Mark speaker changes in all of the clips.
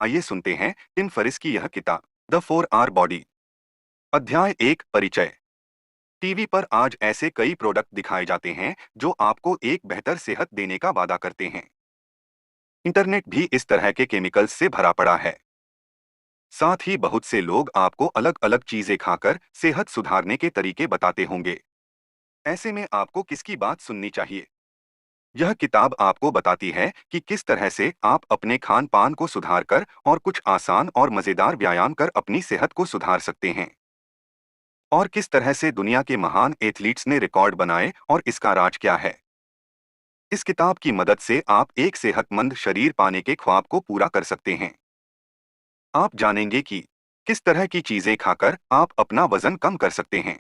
Speaker 1: आइए सुनते हैं टिम फरिस की यह किताब द 4 आवर बॉडी। अध्याय 1, परिचय। टीवी पर आज ऐसे कई प्रोडक्ट दिखाए जाते हैं जो आपको एक बेहतर सेहत देने का वादा करते हैं। इंटरनेट भी इस तरह के केमिकल्स से भरा पड़ा है। साथ ही बहुत से लोग आपको अलग अलग चीजें खाकर सेहत सुधारने के तरीके बताते होंगे। ऐसे में आपको किसकी बात सुननी चाहिए? यह किताब आपको बताती है कि किस तरह से आप अपने खान पान को सुधार कर और कुछ आसान और मजेदार व्यायाम कर अपनी सेहत को सुधार सकते हैं। और किस तरह से दुनिया के महान एथलीट्स ने रिकॉर्ड बनाए और इसका राज क्या है। इस किताब की मदद से आप एक सेहतमंद शरीर पाने के ख्वाब को पूरा कर सकते हैं। आप जानेंगे कि किस तरह की चीजें खाकर आप अपना वजन कम कर सकते हैं,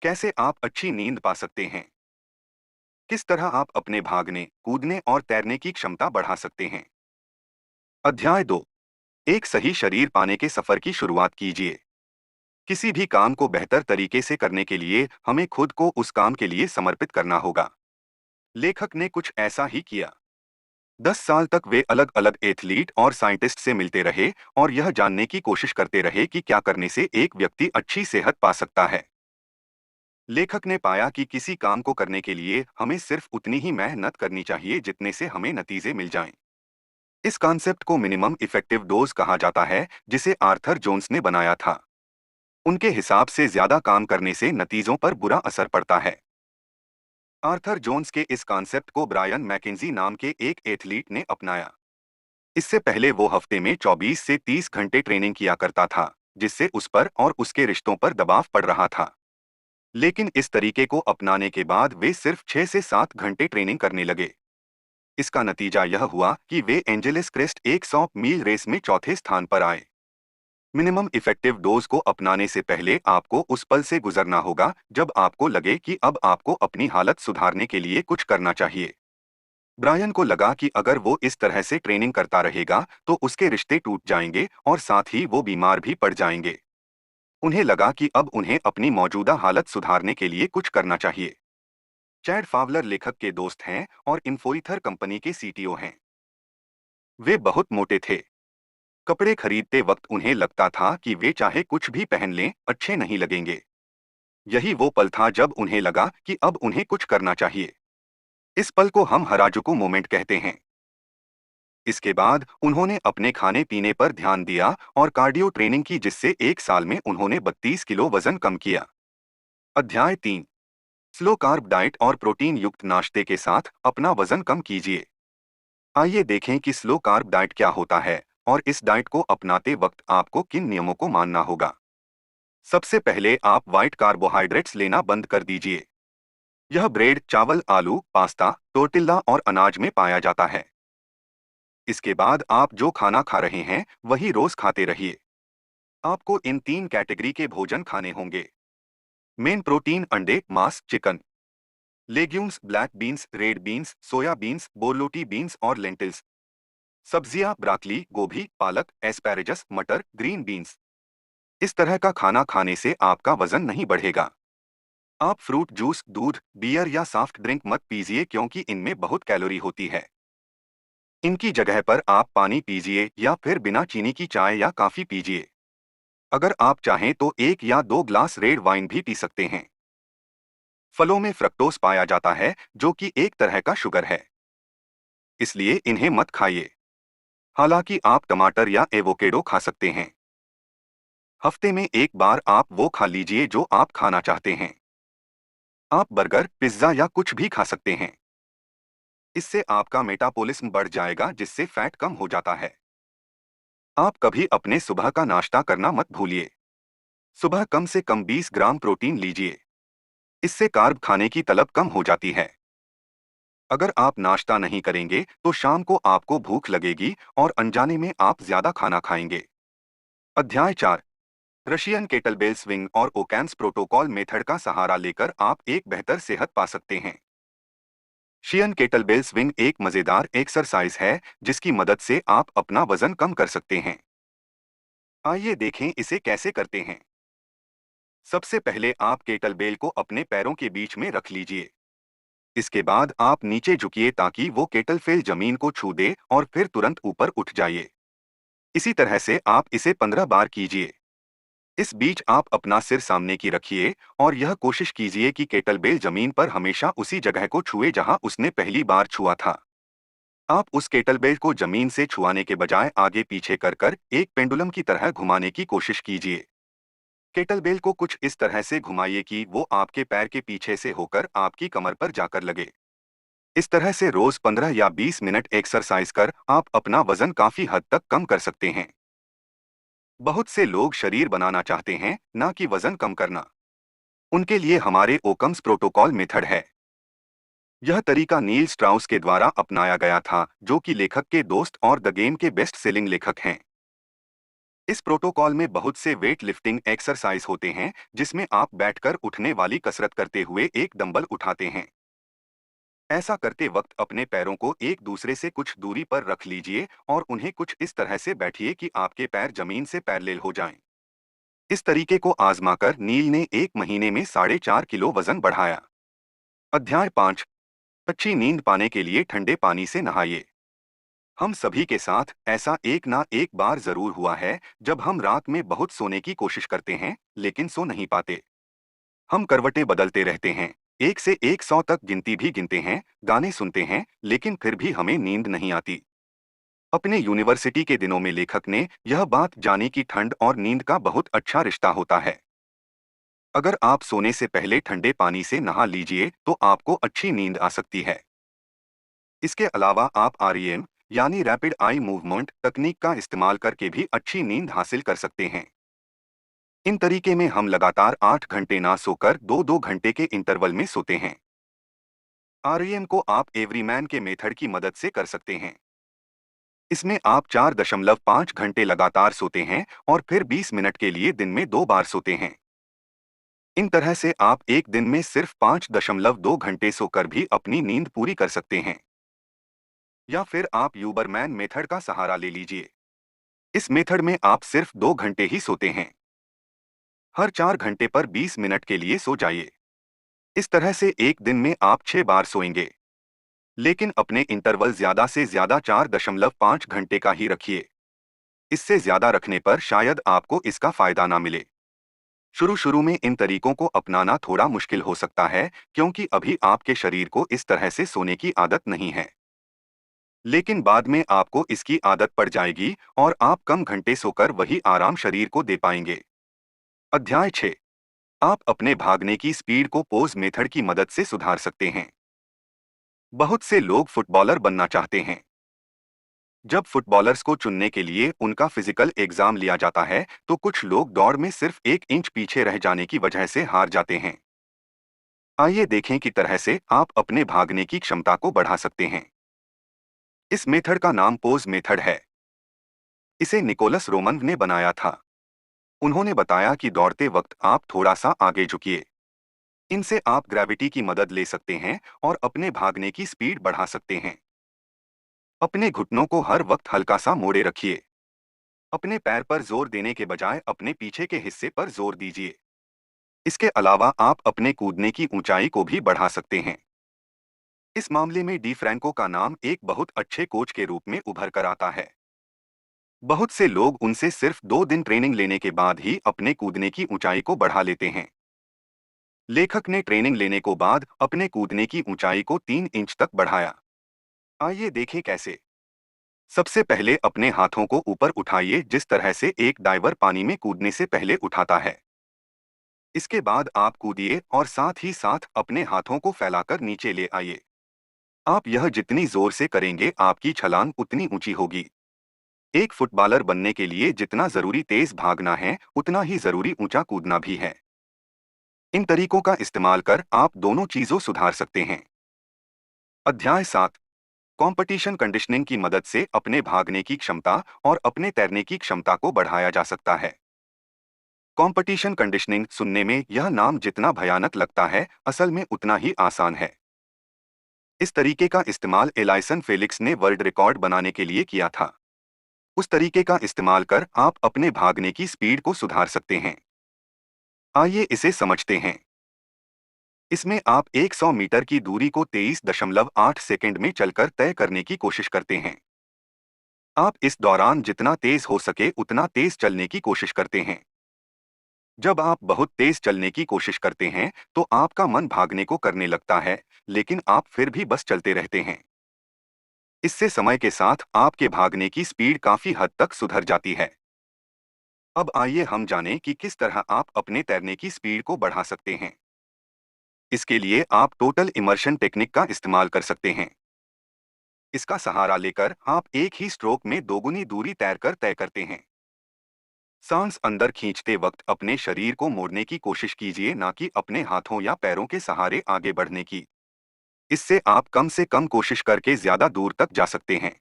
Speaker 1: कैसे आप अच्छी नींद पा सकते हैं, किस तरह आप अपने भागने, कूदने और तैरने की क्षमता बढ़ा सकते हैं। अध्याय 2, एक सही शरीर पाने के सफर की शुरुआत कीजिए। किसी भी काम को बेहतर तरीके से करने के लिए हमें खुद को उस काम के लिए समर्पित करना होगा। लेखक ने कुछ ऐसा ही किया। 10 साल तक वे अलग अलग एथलीट और साइंटिस्ट से मिलते रहे और यह जानने की कोशिश करते रहे कि क्या करने से एक व्यक्ति अच्छी सेहत पा सकता है। लेखक ने पाया कि किसी काम को करने के लिए हमें सिर्फ उतनी ही मेहनत करनी चाहिए जितने से हमें नतीजे मिल जाएं। इस कॉन्सेप्ट को मिनिमम इफेक्टिव डोज कहा जाता है, जिसे आर्थर जोन्स ने बनाया था। उनके हिसाब से ज्यादा काम करने से नतीजों पर बुरा असर पड़ता है। आर्थर जोन्स के इस कॉन्सेप्ट को ब्रायन मैकेंजी नाम के एक एथलीट ने अपनाया। इससे पहले वो हफ्ते में 24 से 30 घंटे ट्रेनिंग किया करता था, जिससे उस पर और उसके रिश्तों पर दबाव पड़ रहा था। लेकिन इस तरीके को अपनाने के बाद वे सिर्फ 6 से 7 घंटे ट्रेनिंग करने लगे। इसका नतीजा यह हुआ कि वे एंजेलिस क्रेस्ट 100 मील रेस में चौथे स्थान पर आए। मिनिमम इफेक्टिव डोज को अपनाने से पहले आपको उस पल से गुजरना होगा जब आपको लगे कि अब आपको अपनी हालत सुधारने के लिए कुछ करना चाहिए। ब्रायन को लगा कि अगर वो इस तरह से ट्रेनिंग करता रहेगा तो उसके रिश्ते टूट जाएंगे और साथ ही वो बीमार भी पड़ जाएंगे। उन्हें लगा कि अब उन्हें अपनी मौजूदा हालत सुधारने के लिए कुछ करना चाहिए। चैड फावलर लेखक के दोस्त हैं और इन्फोइथर कंपनी के सीटीओ हैं। वे बहुत मोटे थे। कपड़े खरीदते वक्त उन्हें लगता था कि वे चाहे कुछ भी पहन लें, अच्छे नहीं लगेंगे। यही वो पल था जब उन्हें लगा कि अब उन्हें कुछ करना चाहिए। इस पल को हम हराजुकू मोमेंट कहते हैं। इसके बाद उन्होंने अपने खाने पीने पर ध्यान दिया और कार्डियो ट्रेनिंग की, जिससे एक साल में उन्होंने 32 किलो वजन कम किया। अध्याय 3, स्लो कार्ब डाइट और प्रोटीन युक्त नाश्ते के साथ अपना वजन कम कीजिए। आइए देखें कि स्लो कार्ब डाइट क्या होता है और इस डाइट को अपनाते वक्त आपको किन नियमों को मानना होगा। सबसे पहले आप व्हाइट कार्बोहाइड्रेट्स लेना बंद कर दीजिए। यह ब्रेड, चावल, आलू, पास्ता, टोर्टिल्ला और अनाज में पाया जाता है। इसके बाद आप जो खाना खा रहे हैं वही रोज खाते रहिए। आपको इन 3 कैटेगरी के भोजन खाने होंगे। मेन प्रोटीन: अंडे, मांस, chicken. Legumes: black beans, red beans, soya beans, borlotti beans और लेंटिल्स। सब्जियां: ब्राकली, गोभी, पालक, एस्पैरेगस, मटर, ग्रीन बीन्स। इस तरह का खाना खाने से आपका वजन नहीं बढ़ेगा। आप फ्रूट जूस, दूध, बियर या सॉफ्ट ड्रिंक मत पीजिए क्योंकि इनमें बहुत कैलोरी होती है। इनकी जगह पर आप पानी पीजिए या फिर बिना चीनी की चाय या कॉफी पीजिए। अगर आप चाहें तो 1 या 2 ग्लास रेड वाइन भी पी सकते हैं। फलों में फ्रक्टोज पाया जाता है, जो कि एक तरह का शुगर है, इसलिए इन्हें मत खाइए। हालांकि आप टमाटर या एवोकेडो खा सकते हैं। हफ्ते में एक बार आप वो खा लीजिए जो आप खाना चाहते हैं। आप बर्गर, पिज्जा या कुछ भी खा सकते हैं। इससे आपका मेटाबॉलिज्म बढ़ जाएगा, जिससे फैट कम हो जाता है। आप कभी अपने सुबह का नाश्ता करना मत भूलिए। सुबह कम से कम 20 ग्राम प्रोटीन लीजिए। इससे कार्ब खाने की तलब कम हो जाती है। अगर आप नाश्ता नहीं करेंगे तो शाम को आपको भूख लगेगी और अनजाने में आप ज्यादा खाना खाएंगे। अध्याय 4, रशियन केटलबेल स्विंग और ओकैम्स प्रोटोकॉल मेथड का सहारा लेकर आप एक बेहतर सेहत पा सकते हैं। शियन केटलबेल स्विंग एक मजेदार एक्सरसाइज है जिसकी मदद से आप अपना वजन कम कर सकते हैं। आइए देखें इसे कैसे करते हैं। सबसे पहले आप केटलबेल को अपने पैरों के बीच में रख लीजिए। इसके बाद आप नीचे झुकिए ताकि वो केटलफेल जमीन को छू दे और फिर तुरंत ऊपर उठ जाइए। इसी तरह से आप इसे 15 बार कीजिए। इस बीच आप अपना सिर सामने की रखिए और यह कोशिश कीजिए कि केटलबेल जमीन पर हमेशा उसी जगह को छुए जहां उसने पहली बार छुआ था। आप उस केटलबेल को जमीन से छुआने के बजाय आगे पीछे कर कर एक पेंडुलम की तरह घुमाने की कोशिश कीजिए। केटलबेल को कुछ इस तरह से घुमाइए कि वो आपके पैर के पीछे से होकर आपकी कमर पर जाकर लगे। इस तरह से रोज 15 या 20 मिनट एक्सरसाइज कर आप अपना वजन काफी हद तक कम कर सकते हैं। बहुत से लोग शरीर बनाना चाहते हैं, ना कि वजन कम करना। उनके लिए हमारे ओकम्स प्रोटोकॉल मेथड है। यह तरीका नील स्ट्राउस के द्वारा अपनाया गया था, जो कि लेखक के दोस्त और द गेम के बेस्ट सेलिंग लेखक हैं। इस प्रोटोकॉल में बहुत से वेट लिफ्टिंग एक्सरसाइज होते हैं, जिसमें आप बैठकर उठने वाली कसरत करते हुए एक डंबल उठाते हैं। ऐसा करते वक्त अपने पैरों को एक दूसरे से कुछ दूरी पर रख लीजिए और उन्हें कुछ इस तरह से बैठिए कि आपके पैर जमीन से पैरेलल हो जाएं। इस तरीके को आजमाकर नील ने 1 महीने में 4.5 किलो वजन बढ़ाया। अध्याय 5। अच्छी नींद पाने के लिए ठंडे पानी से नहाइए। हम सभी के साथ ऐसा एक ना एक बार जरूर हुआ है, जब हम रात में बहुत सोने की कोशिश करते हैं लेकिन सो नहीं पाते। हम करवटें बदलते रहते हैं, 1 से 100 तक गिनती भी गिनते हैं, गाने सुनते हैं, लेकिन फिर भी हमें नींद नहीं आती। अपने यूनिवर्सिटी के दिनों में लेखक ने यह बात जानी कि ठंड और नींद का बहुत अच्छा रिश्ता होता है। अगर आप सोने से पहले ठंडे पानी से नहा लीजिए तो आपको अच्छी नींद आ सकती है। इसके अलावा आप आरईएम यानी रैपिड आई मूवमेंट तकनीक का इस्तेमाल करके भी अच्छी नींद हासिल कर सकते हैं। इन तरीके में हम लगातार 8 घंटे ना सोकर 2-2 घंटे के इंटरवल में सोते हैं। आरईएम को आप एवरीमैन के मेथड की मदद से कर सकते हैं। इसमें आप 4.5 घंटे लगातार सोते हैं और फिर 20 मिनट के लिए दिन में 2 बार सोते हैं। इन तरह से आप एक दिन में सिर्फ 5.2 घंटे सोकर भी अपनी नींद पूरी कर सकते हैं। या फिर आप यूबरमैन मेथड का सहारा ले लीजिए। इस मेथड में आप सिर्फ 2 घंटे ही सोते हैं। हर 4 घंटे पर 20 मिनट के लिए सो जाइए। इस तरह से एक दिन में आप 6 बार सोएंगे। लेकिन अपने इंटरवल ज्यादा से ज्यादा 4.5 घंटे का ही रखिए। इससे ज्यादा रखने पर शायद आपको इसका फायदा ना मिले। शुरू शुरू में इन तरीकों को अपनाना थोड़ा मुश्किल हो सकता है, क्योंकि अभी आपके शरीर को इस तरह से सोने की आदत नहीं है। लेकिन बाद में आपको इसकी आदत पड़ जाएगी और आप कम घंटे सोकर वही आराम शरीर को दे पाएंगे। अध्याय 6। आप अपने भागने की स्पीड को पोज मेथड की मदद से सुधार सकते हैं। बहुत से लोग फुटबॉलर बनना चाहते हैं। जब फुटबॉलर्स को चुनने के लिए उनका फिजिकल एग्जाम लिया जाता है, तो कुछ लोग दौड़ में सिर्फ 1 इंच पीछे रह जाने की वजह से हार जाते हैं। आइए देखें कि तरह से आप अपने भागने की क्षमता को बढ़ा सकते हैं। इस मेथड का नाम पोज मेथड है। इसे निकोलस रोमन ने बनाया था। उन्होंने बताया कि दौड़ते वक्त आप थोड़ा सा आगे झुकिए। इनसे आप ग्रेविटी की मदद ले सकते हैं और अपने भागने की स्पीड बढ़ा सकते हैं। अपने घुटनों को हर वक्त हल्का सा मोड़े रखिए। अपने पैर पर जोर देने के बजाय अपने पीछे के हिस्से पर जोर दीजिए। इसके अलावा आप अपने कूदने की ऊंचाई को भी बढ़ा सकते हैं। इस मामले में डी फ्रैंको का नाम एक बहुत अच्छे कोच के रूप में उभर कर आता है। बहुत से लोग उनसे सिर्फ 2 दिन ट्रेनिंग लेने के बाद ही अपने कूदने की ऊंचाई को बढ़ा लेते हैं। लेखक ने ट्रेनिंग लेने को बाद अपने कूदने की ऊंचाई को 3 इंच तक बढ़ाया। आइए देखें कैसे। सबसे पहले अपने हाथों को ऊपर उठाइए, जिस तरह से एक डाइवर पानी में कूदने से पहले उठाता है। इसके बाद आप कूदिए और साथ ही साथ अपने हाथों को फैलाकर नीचे ले आइए। आप यह जितनी जोर से करेंगे, आपकी छलांग उतनी ऊंची होगी। एक फुटबॉलर बनने के लिए जितना जरूरी तेज भागना है, उतना ही जरूरी ऊंचा कूदना भी है। इन तरीकों का इस्तेमाल कर आप दोनों चीजों सुधार सकते हैं। अध्याय 7। कंपटीशन कंडीशनिंग की मदद से अपने भागने की क्षमता और अपने तैरने की क्षमता को बढ़ाया जा सकता है। कंपटीशन कंडीशनिंग सुनने में यह नाम जितना भयानक लगता है, असल में उतना ही आसान है। इस तरीके का इस्तेमाल एलाइसन फेलिक्स ने वर्ल्ड रिकॉर्ड बनाने के लिए किया था। उस तरीके का इस्तेमाल कर आप अपने भागने की स्पीड को सुधार सकते हैं। आइए इसे समझते हैं। इसमें आप 100 मीटर की दूरी को 23.8 सेकंड में चलकर तय करने की कोशिश करते हैं। आप इस दौरान जितना तेज हो सके उतना तेज चलने की कोशिश करते हैं। जब आप बहुत तेज चलने की कोशिश करते हैं, तो आपका मन भागने को करने लगता है, लेकिन आप फिर भी बस चलते रहते हैं। इससे समय के साथ आपके भागने की स्पीड काफी हद तक सुधर जाती है। अब आइए हम जानें कि किस तरह आप अपने तैरने की स्पीड को बढ़ा सकते हैं। इसके लिए आप टोटल इमर्शन टेक्निक का इस्तेमाल कर सकते हैं। इसका सहारा लेकर आप एक ही स्ट्रोक में दोगुनी दूरी तैरकर तय करते हैं। सांस अंदर खींचते वक्त अपने शरीर को मोड़ने की कोशिश कीजिए, ना कि अपने हाथों या पैरों के सहारे आगे बढ़ने की। इससे आप कम से कम कोशिश करके ज्यादा दूर तक जा सकते हैं।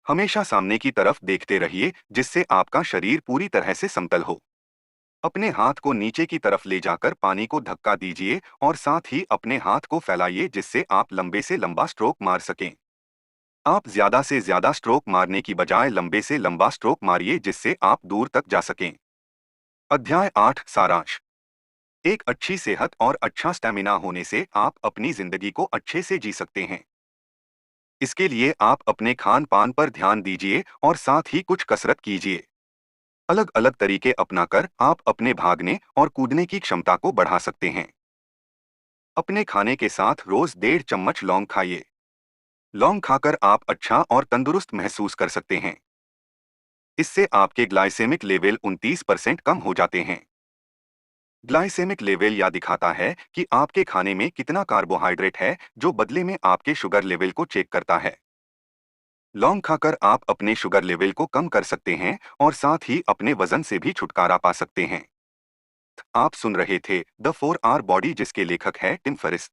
Speaker 1: हमेशा सामने की तरफ देखते रहिए, जिससे आपका शरीर पूरी तरह से समतल हो। अपने हाथ को नीचे की तरफ ले जाकर पानी को धक्का दीजिए और साथ ही अपने हाथ को फैलाइए, जिससे आप लंबे से लंबा स्ट्रोक मार सकें। आप ज्यादा से ज्यादा स्ट्रोक मारने की बजाय लंबे से लंबा स्ट्रोक मारिए, जिससे आप दूर तक जा सकें। अध्याय 8 सारांश। एक अच्छी सेहत और अच्छा स्टैमिना होने से आप अपनी जिंदगी को अच्छे से जी सकते हैं। इसके लिए आप अपने खान पान पर ध्यान दीजिए और साथ ही कुछ कसरत कीजिए। अलग अलग तरीके अपनाकर आप अपने भागने और कूदने की क्षमता को बढ़ा सकते हैं। अपने खाने के साथ रोज 1.5 चम्मच लौंग खाइए। लौंग खाकर आप अच्छा और तंदुरुस्त महसूस कर सकते हैं। इससे आपके ग्लाइसेमिक लेवल 29% कम हो जाते हैं। ग्लाइसेमिक लेवल यह दिखाता है कि आपके खाने में कितना कार्बोहाइड्रेट है, जो बदले में आपके शुगर लेवल को चेक करता है। लौंग खाकर आप अपने शुगर लेवल को कम कर सकते हैं और साथ ही अपने वजन से भी छुटकारा पा सकते हैं। आप सुन रहे थे द 4 आर बॉडी, जिसके लेखक है टिम फरिस।